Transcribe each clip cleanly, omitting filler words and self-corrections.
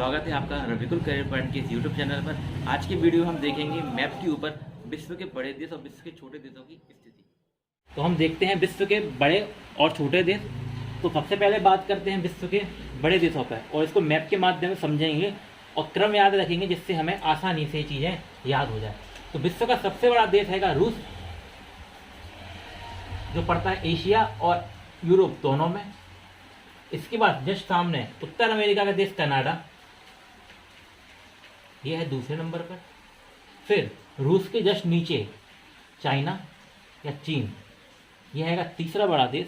स्वागत है आपका रफीकुल करियर पॉइंट के इस यूट्यूब चैनल पर। आज की वीडियो हम देखेंगे मैप के ऊपर विश्व के बड़े देश और विश्व के छोटे देशों की स्थिति। तो हम देखते हैं विश्व के बड़े और छोटे देश। तो सबसे पहले बात करते हैं विश्व के बड़े देशों पर और इसको मैप के माध्यम से समझेंगे और क्रम याद रखेंगे जिससे हमें आसानी से ये चीज़ें याद हो जाए। तो विश्व का सबसे बड़ा देश है रूस, जो पड़ता है एशिया और यूरोप दोनों में। इसके बाद जस्ट सामने उत्तर अमेरिका का देश कनाडा, यह है दूसरे नंबर पर। फिर रूस के जस्ट नीचे चाइना या चीन, यह है तीसरा बड़ा देश।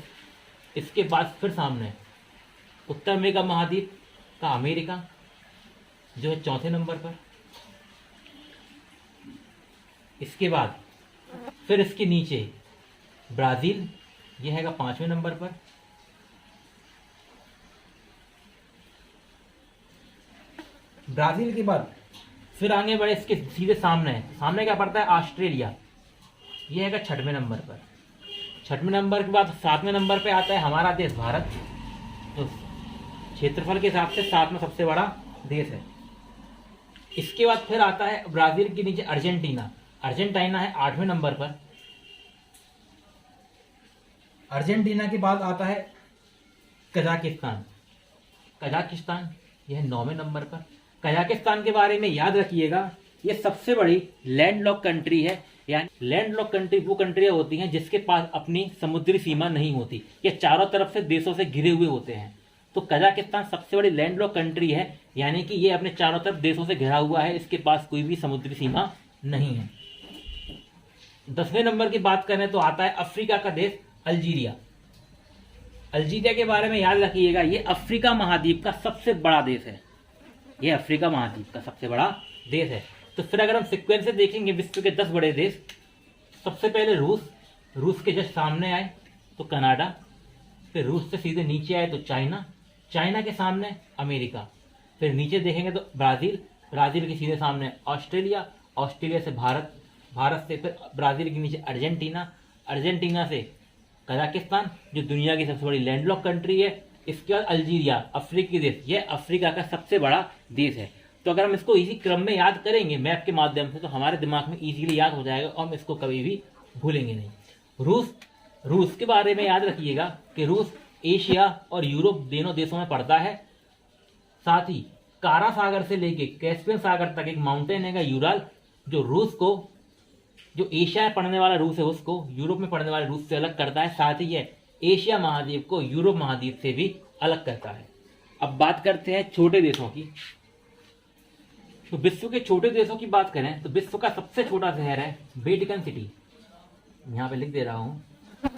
इसके बाद फिर सामने उत्तर अमेरिका महाद्वीप का अमेरिका, जो है चौथे नंबर पर। इसके बाद फिर इसके नीचे ब्राज़ील, यह है पांचवें नंबर पर। ब्राज़ील के बाद फिर आगे बढ़े इसके सीधे सामने क्या पड़ता है ऑस्ट्रेलिया, यह है छठवें नंबर पर। छठवें नंबर के बाद सातवें नंबर पे आता है हमारा देश भारत, जो क्षेत्रफल के हिसाब से सातवां सबसे बड़ा देश है। इसके बाद फिर आता है ब्राज़ील के नीचे अर्जेंटीना, अर्जेंटीना है आठवें नंबर पर। अर्जेंटीना के बाद आता है कजाकिस्तान, कजाकिस्तान यह 9वें नंबर पर। कजाकिस्तान के बारे में याद रखिएगा, ये सबसे बड़ी लैंडलॉक कंट्री है। यानी लैंडलॉक कंट्री वो कंट्रियाँ होती हैं जिसके पास अपनी समुद्री सीमा नहीं होती, ये चारों तरफ से देशों से घिरे हुए होते हैं। तो कजाकिस्तान सबसे बड़ी लैंडलॉक कंट्री है, यानी कि ये अपने चारों तरफ देशों से घिरा हुआ है, इसके पास कोई भी समुद्री सीमा नहीं है। 10वें नंबर की बात करें तो आता है अफ्रीका का देश अल्जीरिया। अल्जीरिया के बारे में याद रखिएगा, ये अफ्रीका महाद्वीप का सबसे बड़ा देश है, ये अफ्रीका महाद्वीप का सबसे बड़ा देश है। तो फिर अगर हम सीक्वेंस से देखेंगे विश्व के 10 बड़े देश, सबसे पहले रूस, रूस के जस्ट सामने आए तो कनाडा, फिर रूस से सीधे नीचे आए तो चाइना, चाइना के सामने अमेरिका, फिर नीचे देखेंगे तो ब्राज़ील, ब्राज़ील के सीधे सामने ऑस्ट्रेलिया, ऑस्ट्रेलिया से भारत, भारत से फिर ब्राज़ील के नीचे अर्जेंटीना, अर्जेंटीना से कजाकिस्तान जो दुनिया की सबसे बड़ी लैंडलॉक कंट्री है। इसके बाद अल्जीरिया अफ्रीकी देश, यह अफ्रीका का सबसे बड़ा देश है। तो अगर हम इसको इसी क्रम में याद करेंगे मैप के माध्यम से तो हमारे दिमाग में इजीली याद हो जाएगा और हम इसको कभी भी भूलेंगे नहीं। रूस, रूस के बारे में याद रखिएगा कि रूस एशिया और यूरोप दोनों देशों में पड़ता है। साथ ही कारा सागर से लेके कैस्पियन सागर तक एक माउंटेन है यूराल, जो रूस को, जो एशिया में पड़ने वाला रूस है उसको यूरोप में पड़ने वाले रूस से अलग करता है। साथ ही यह एशिया महाद्वीप को यूरोप महाद्वीप से भी अलग करता है। अब बात करते हैं छोटे देशों की। तो विश्व के छोटे देशों की बात करें तो विश्व का सबसे छोटा शहर है वेटिकन सिटी, यहां पे लिख दे रहा हूं।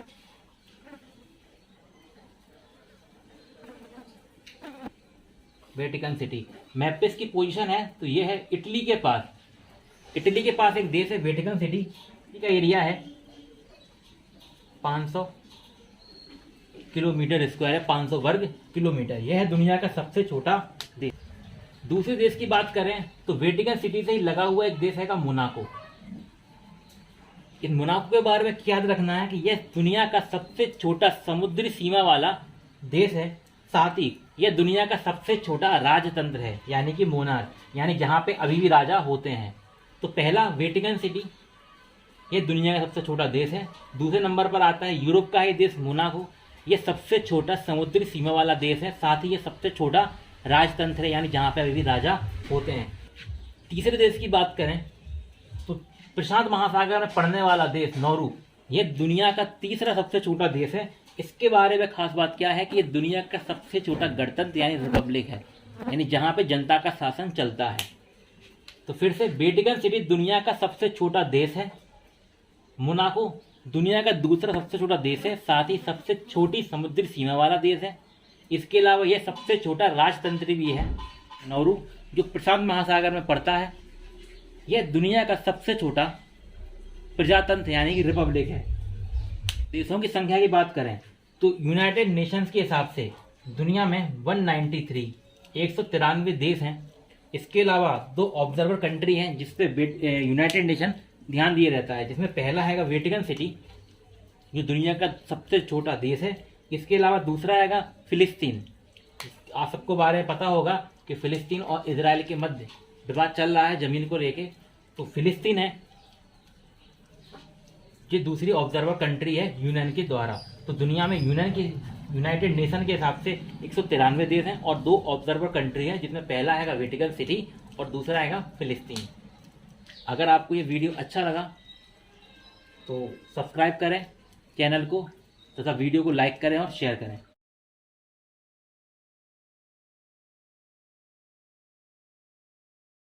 वेटिकन सिटी मैप पे इसकी पोजीशन है तो यह है इटली के पास, इटली के पास एक देश है वेटिकन सिटी, का एरिया है 500 किलोमीटर स्क्वायर है, 500 वर्ग किलोमीटर। यह है दुनिया का सबसे छोटा देश। दूसरे देश की बात करें तो वेटिकन सिटी से ही लगा हुआ एक देश है मोनाको। इन मोनाको के बारे में क्या याद रखना है कि यह दुनिया का सबसे छोटा समुद्री सीमा वाला देश है। साथ ही यह दुनिया का सबसे छोटा राजतंत्र है, यानी कि मोनार्क, यानी जहां पे अभी भी राजा होते हैं। तो पहला वेटिकन सिटी, यह दुनिया का सबसे छोटा देश है। दूसरे नंबर पर आता है यूरोप का ही देश मोनाको, यह सबसे छोटा समुद्री सीमा वाला देश है। साथ ही यह सबसे छोटा राजतंत्र है, यानी जहां पे अभी भी राजा होते हैं। तीसरे देश की बात करें तो प्रशांत महासागर में पड़ने वाला देश नौरू, यह दुनिया का तीसरा सबसे छोटा देश है। इसके बारे में खास बात क्या है कि यह दुनिया का सबसे छोटा गणतंत्र यानी रिपब्लिक है, यानी जहां पे जनता का शासन चलता है। तो फिर से वेटिकन सिटी दुनिया का सबसे छोटा देश है, मोनाको दुनिया का दूसरा सबसे छोटा देश है, साथ ही सबसे छोटी समुद्री सीमा वाला देश है। इसके अलावा यह सबसे छोटा राजतंत्र भी है नौरू, जो प्रशांत महासागर में पड़ता है। यह दुनिया का सबसे छोटा प्रजातंत्र यानी कि रिपब्लिक है। देशों की संख्या की बात करें तो यूनाइटेड नेशंस के हिसाब से दुनिया में 193 देश हैं। इसके अलावा 2 ऑब्जर्वर कंट्री हैं जिसपे यूनाइटेड नेशन ध्यान दिए रहता है, जिसमें पहला है वेटिकन सिटी जो दुनिया का सबसे छोटा देश है। इसके अलावा दूसरा है फिलिस्तीन। आप सबको बारे में पता होगा कि फ़िलिस्तीन और इजराइल के मध्य विवाद चल रहा है ज़मीन को लेके। तो फ़िलिस्तीन है, ये दूसरी ऑब्जर्वर कंट्री है यूएन के द्वारा। तो दुनिया में यूनाइटेड नेशन के हिसाब से 193 देश हैं और 2 ऑब्जर्वर कंट्री हैं, जिसमें पहला है वेटिकन सिटी और दूसरा है फ़िलिस्तीन। अगर आपको ये वीडियो अच्छा लगा तो सब्सक्राइब करें चैनल को तथा वीडियो को लाइक करें और शेयर करें।